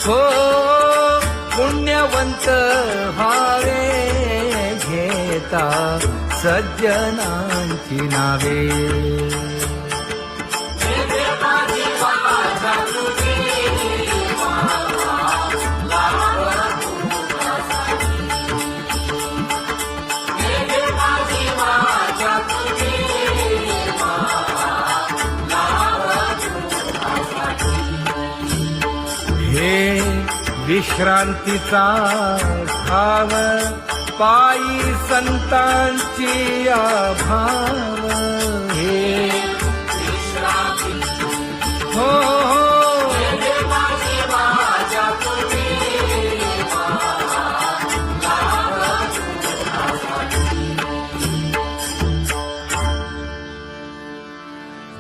हो पुण्यवंत व्हावे घेता सज्जनांची नावे. हे विश्रांतीचा ठाव पायी संतांची आभाव. हे हो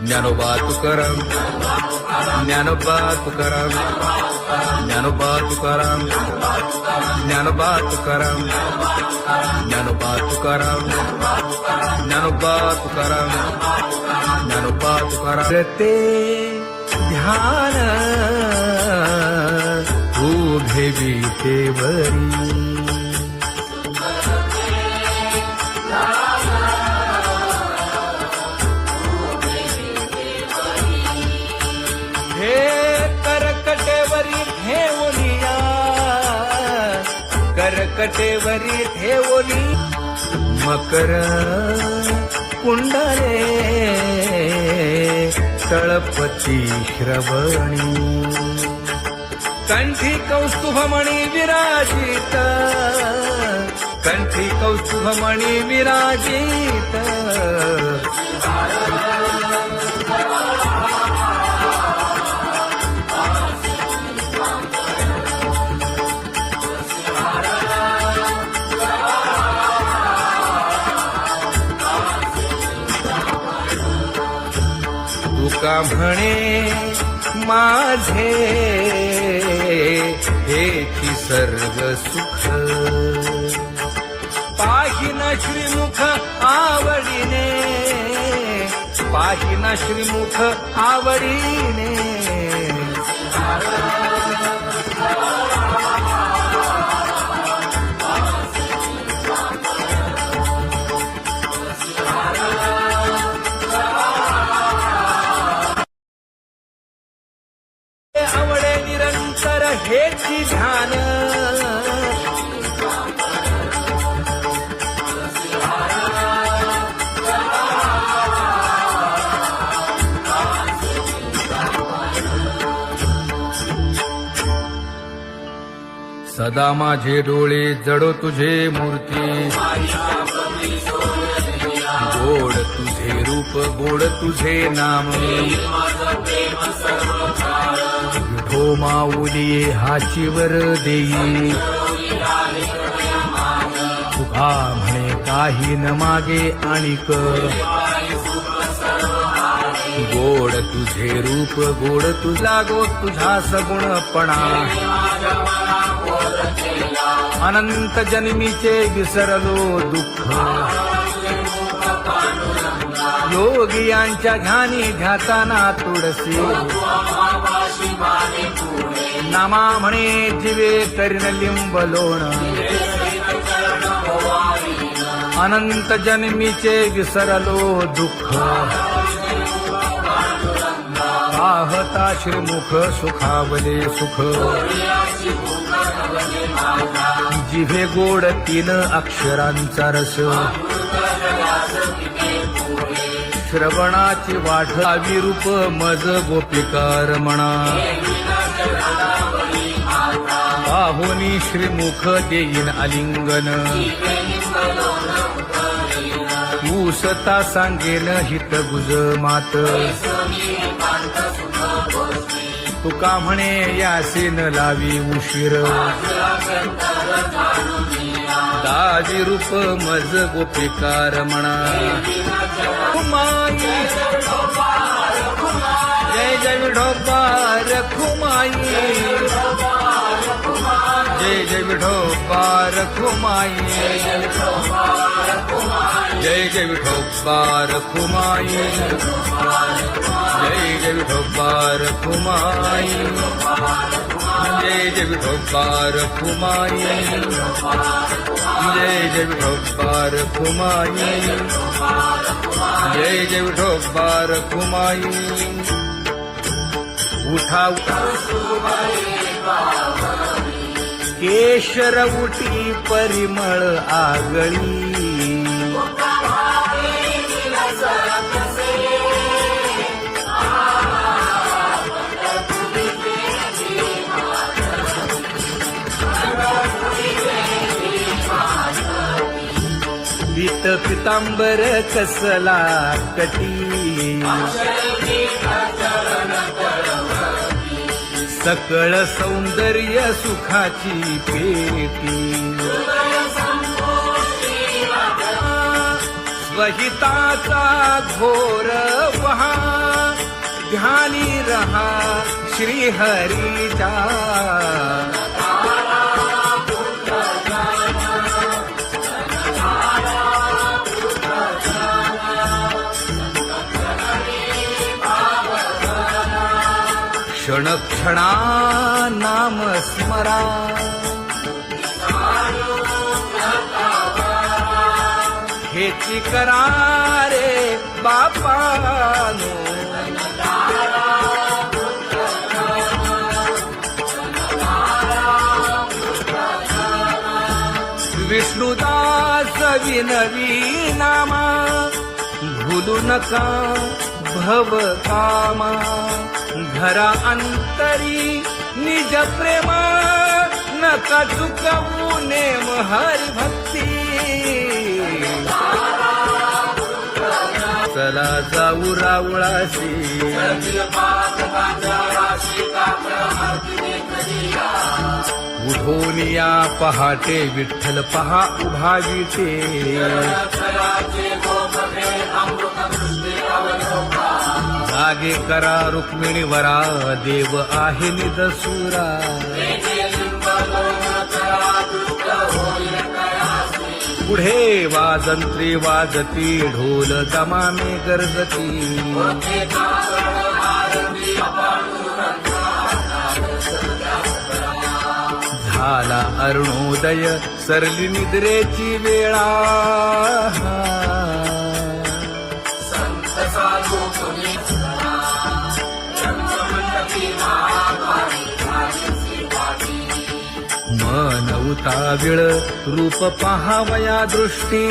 ज्ञानोबा तुकाराम, ज्ञानोबा तुकाराम, ज्ञानोबा तुकाराम, ज्ञानोबा तुकाराम, ज्ञानोबा तुकाराम, ज्ञानोबा तुकाराम, ज्ञानोबा तुकाराम. ते ध्यान उभे विटेवरी. करकटेवरी ठेवलिया, करकटेवरी ठेवली मकर कुंडले तळपती श्रवणी. कंठी कौस्तुभमणी विराजित, कंठी कौस्तुभमणी विराजित. तुका म्हणे माझे हेची सर्व सुख. पाहिना श्रीमुख आवडीने, पाहिना श्रीमुख आवडीने. आवडे निरंतर हेची ध्यान. सदा माझे डोळे जडो तुझे मूर्ती. गोड तुझे रूप, गोड तुझे नाम. विठो माऊली हाचीवर देई. तुका म्हणे काही न मागे आणिक. गोड तुझे रूप, गोड तुझा गो तुझा सगुणपणा. अनंत जन्मीचे विसरलो दुःख. योगियांच्या ध्यानी ध्याताना तुळसी. नामा म्हणे जीवे करीन लिंबलोण. अनंत जन्मीचे विसरलो दुःख. पाहता श्रीमुख सुखावले सुख. जिभे गोड तीन अक्षरांचा रस. श्रवणाची वाट विरूप मज गोपिकार म्हणा. पाहुनी श्रीमुख देईन आलिंगन. ऊसता सांगेन हित गुज मात. तुका म्हणे यासीन लावी उशीर. दाजी रूप मज गोपिकार म्हणा. खुमाई जय जय विठोबा रखुमाई. जय जय विठोबा रखुमाई जय जय विठोबा रखुमाई जय जय विठोबा रखुमाई जय जय विठोबा रखुमाई जय जय विठोबा रखुमाई जय जय विठोबा रखुमाई जय जय विठोबा रखुमाई उठा केशर उठी परिमळ आगळी पीत पितांबर कसला कटी सकळ सौंदर्य सुखाची पेटी स्वहिताचा घोर वहा ध्यानी रहा श्रीहरीचा क्षणक्षणा नाम स्मरा हेची करा रे बापानो विष्णुदास विनवी नामा भूलू नका भव कामा घरा अंतरी निज प्रेमा नका चुकवू नेम हरी भक्ती चला जाऊ रावळाशी उठून या पहाटे विठ्ठल पहा उभा विटे जागे करा रुक्मिणी वरा देव आहे निदसुरा पुढे वाजंत्री वाजती ढोल दमामे गरजती झाला अरुणोदय सरली निद्रेची वेळा मन उताविळ रूप पहावया दृष्टी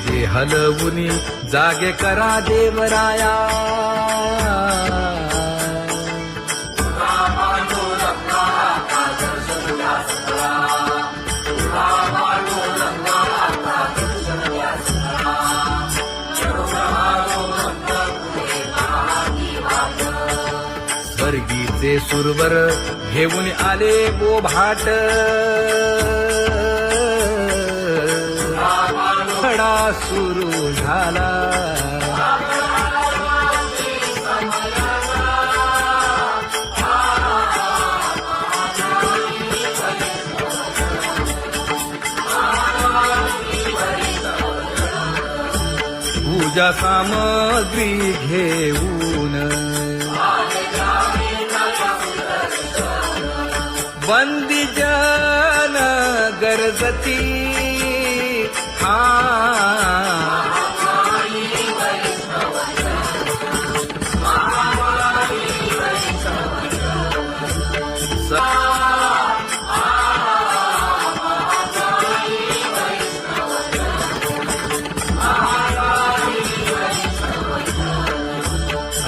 जे हलवुनी जागे करा देवराया स्वर्गीचे सुरवर घेऊन आले बोभाट खडा सुरू झाला पूजा सामग्री घेऊन बंदी जन गरजती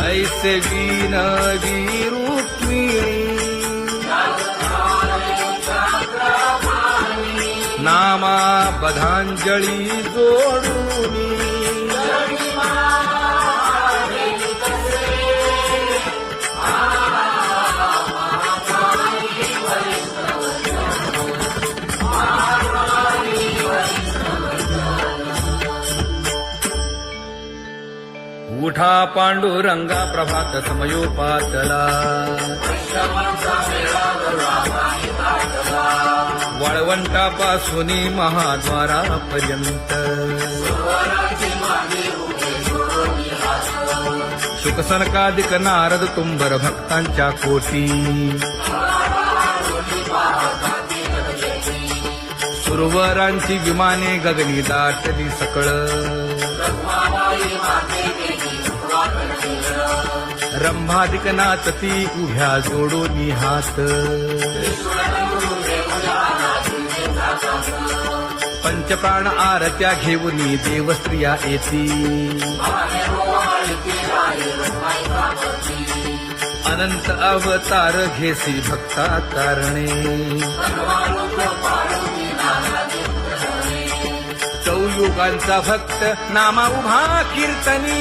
ऐसे विनवी रुक्मिणी नामा बधांजळी जोडूनी पांडुरंगा प्रभात समयोपातला वाळवंटापासून महाद्वारापर्यंत शुकसनकादिक नारद तुंबर भक्तांच्या कोटी सुरवरांची विमाने गगनी दाटली सकळ रंभादिक नाचती उभ्या जोडोनी हात पंचप्राण आरत्या घेऊनी देवस्त्रिया येती अनंत अवतार घेसी भक्ता कारणे चौयुगांचा भक्त नामा उभा कीर्तनी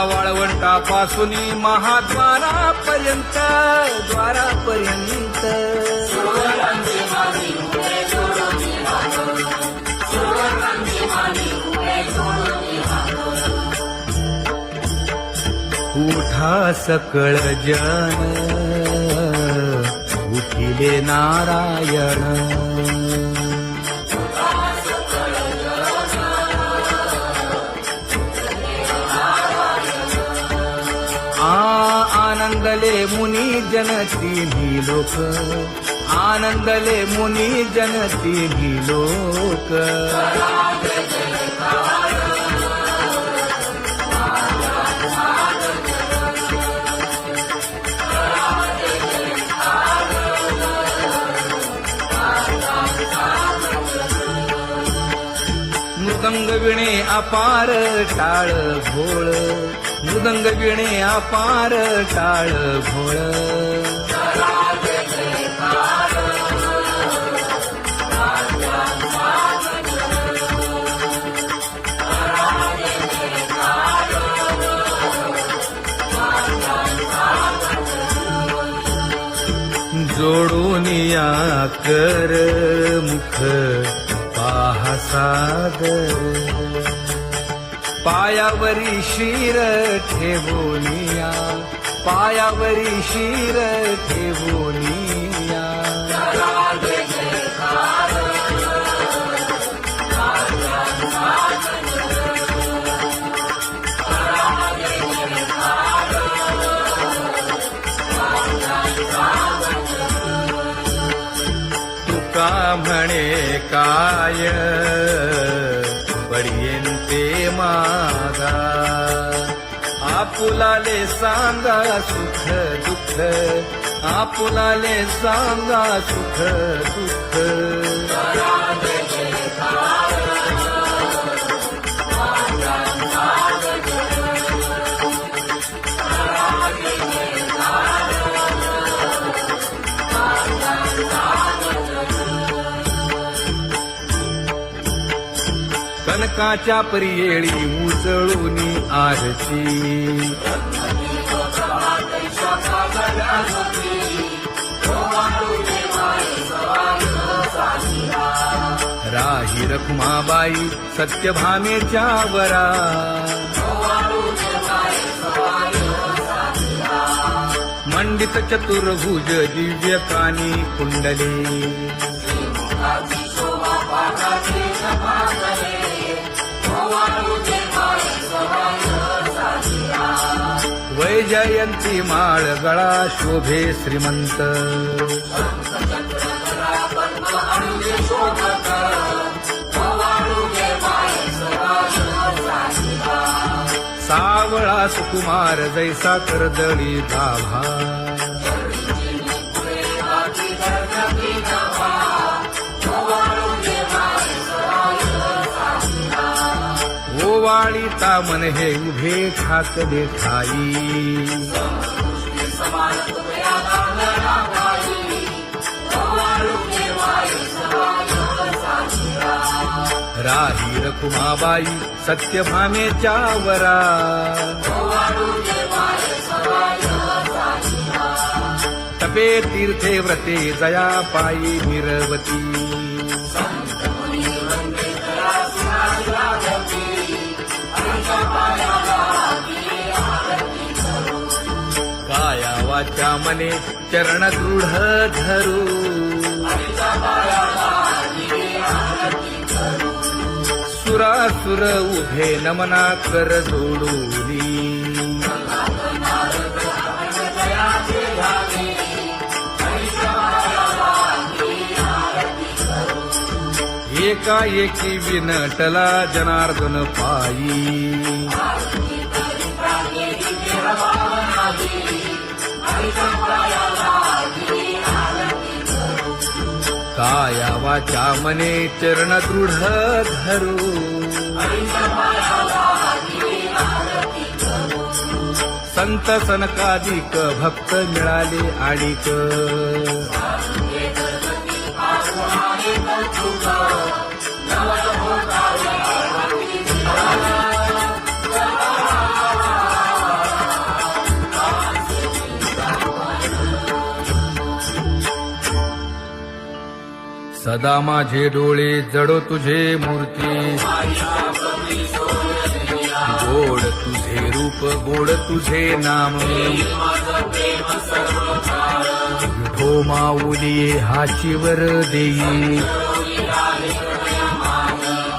वाळवंटापासून महाद्वारापर्यंत उठा सकळ जन उठिले नारायण आनंदले मुनी जन तिन्ही लोक आनंदले मुनी जन तिन्ही लोक मृदंग विणे अपार टाळ भोळ मृदंग विणे अपार टाळ भोळ जोडून या कर मुख पाहा सागर पायावरी शिर ठेवोनिया पायावरी शिर ठेवोनिया तुका म्हणे काय बडियेंते मागा आपुलाले सांगा सुख दुःख आपुलाले सांगा सुख दुःख कनकाच्या परियेळी उजळूनी आरती राही रखुमाबाई सत्यभामेच्या वरा मंडित चतुर्भुज दिव्य कानी कुंडले वैजयंती माळ गळा शोभे श्रीमंत सावळा सुकुमार जैसा करदळी गाभा ओवाळीता मन हे उभे ठाकले ठाई राही रखुमाबाई सत्यभामेच्या वरा तपे तीर्थे व्रते जया पायी मिरवती काया वाचा मने चरण दृढ धरू सुरासुर उभे नमना कर जोडूनी एकाएकी विनटला जनार्दन पायी काया वाचा मने चरण दृढ धरू संत सनकादिक भक्त मिळाले आणिक सदा माझे डोळे जडो तुझे मूर्ती गोड तुझे रूप गोड तुझे नाम विठो माऊली हाचीवर देई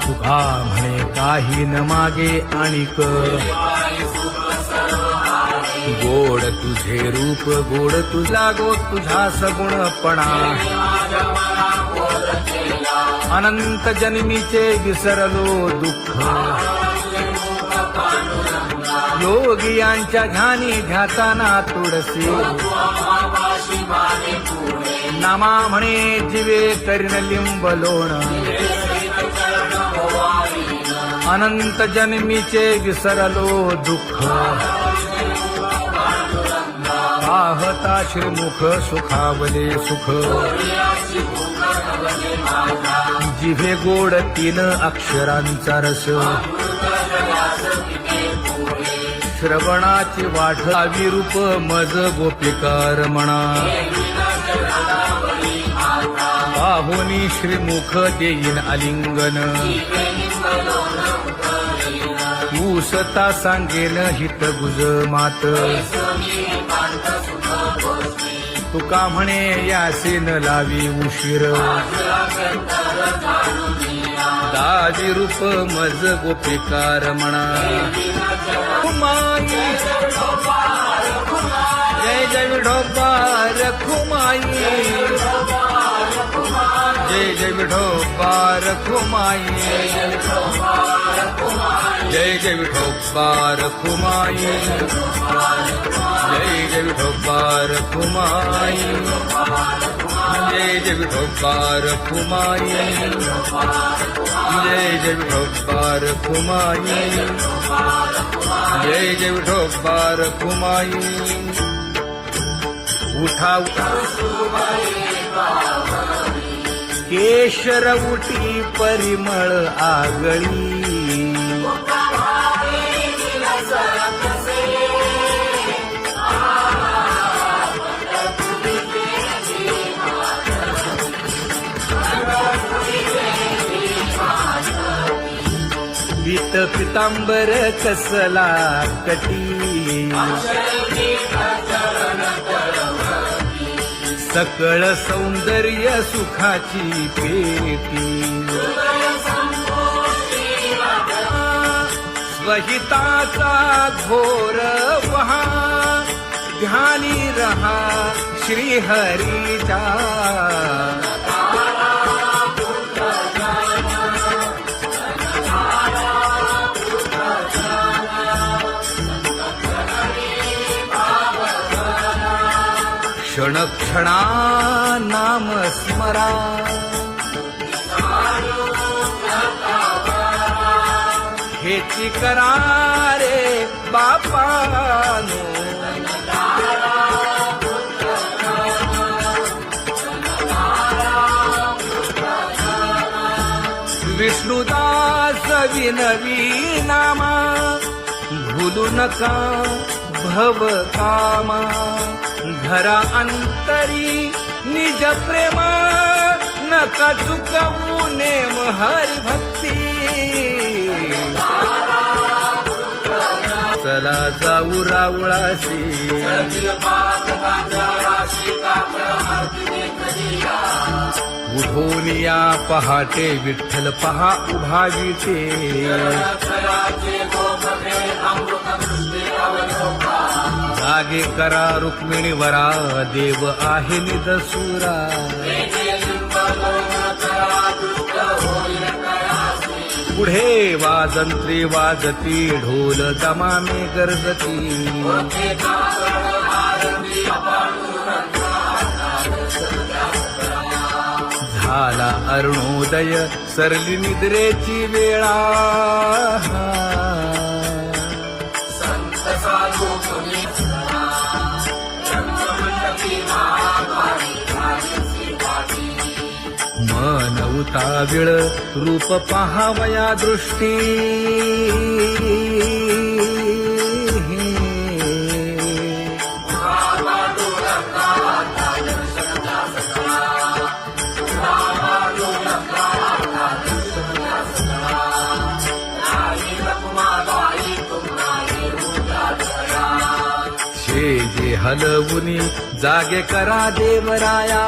तुका म्हणे काही न मागे आणिक गोड तुझे रूप गोड तुझा गो तुझा सगुणपणा अनंत जन्मीचे विसरलो दुःख योगियांच्या ध्यानी ध्याताना तुळसी नामा म्हणे जीवे करीन लिंब लोण अनंत जन्मीचे विसरलो दुःख पाहता श्रीमुख सुखावले सुख जिभे गोड 3 अक्षरांचा रस श्रवणाची वाट विरूप मज गोपिकार म्हणा पाहुनी श्रीमुख देईन आलिंगन ऊसता सांगेन हित गुज मात तुका म्हणे यासीन लावी उशीर दाजी रूप मज गोपिकार म्हणा खुमाई जय जय विठोबार खुमाई जय जय विठोबार खुमाई जय जय विठोबार खुमाई जय जय विठोबार खुमाई जय जय विठोबार खुमाई जय जय विठोबार खुमाई जय जय विठोबार खुमाई उठा केशर उटी परिमळ आगळी पीत पितांबर कसला कटी सकळ सौंदर्य सुखाची पेटी स्वहिताचा घोर वहा ध्यानी रहा श्रीहरीचा क्षण क्षणा नाम स्मरा हेची करा रे बापानो विष्णुदास विनवी नामा भूलू नका भव कामा धरा अंतरी निज प्रेम नका चुकवू नेम हरी भक्ती चला जाऊ रावळाशी उठून या पहाटे विठ्ठल पहा उभा विटे जागे करा रुक्मिणी वरा देव आहे निदसुरा पुढे वाजंत्री वाजती ढोल दमामे गरजती झाला अरुणोदय सरली निद्रेची वेळा मन उताविळ रूप पहावया दृष्टी जे हलवुनी जागे करा देवराया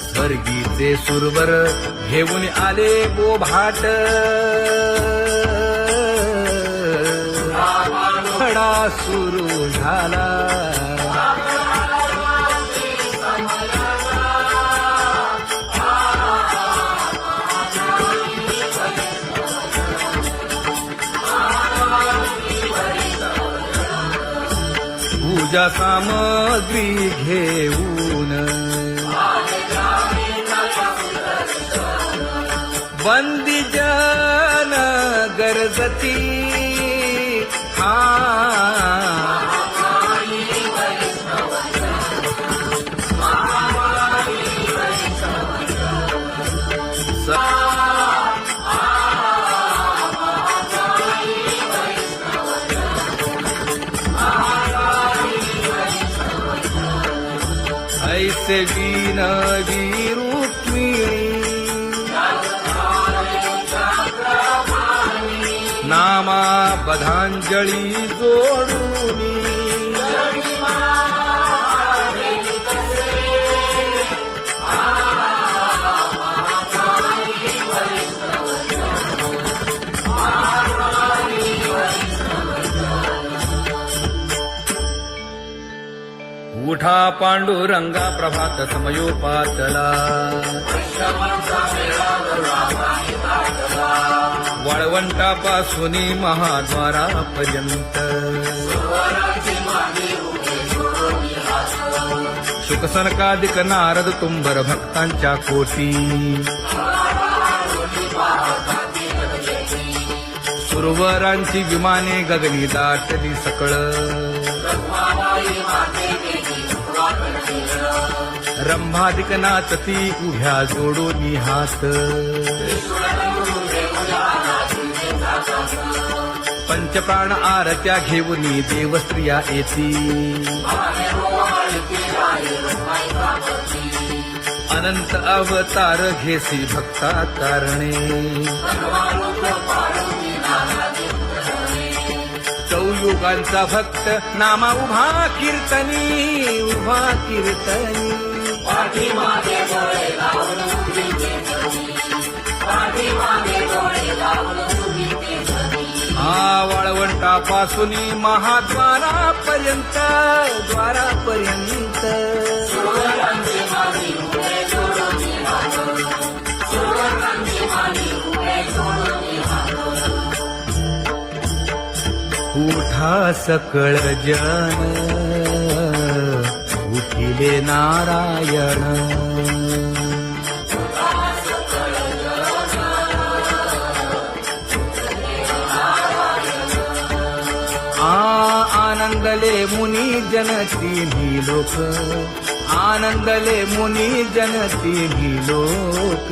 स्वर्गीचे सुरवर घेऊन आले बोभाट खडा सुरू झाला पूजा सामग्री घेऊन बंदी जन गरजती ऐसे विनवी रुक्मिणी नामा बधांजळी जोडूनी उठा पांडुरंगा प्रभात समयोपातला वाळवंटापासून महाद्वारापर्यंत शुकसनकादिक नारद तुंबर भक्तांच्या कोटी सुरवरांची विमाने गगनी दाटली सकळ रंभादिक नाचती उभ्या जोडून हात पंचप्राण आरत्या घेऊन देवस्त्रिया येती अनंत अवतार घेसी भक्ता कारणे चौयुगांचा भक्त नामा उभा कीर्तनी उभा कीर्तनी वाळवंटापासून महाद्वारापर्यंत द्वारापर्यंत उठा सकळ जन उठिले नारायण आनंदले मुनी जनती लोक आनंदले मुनी जनती लोक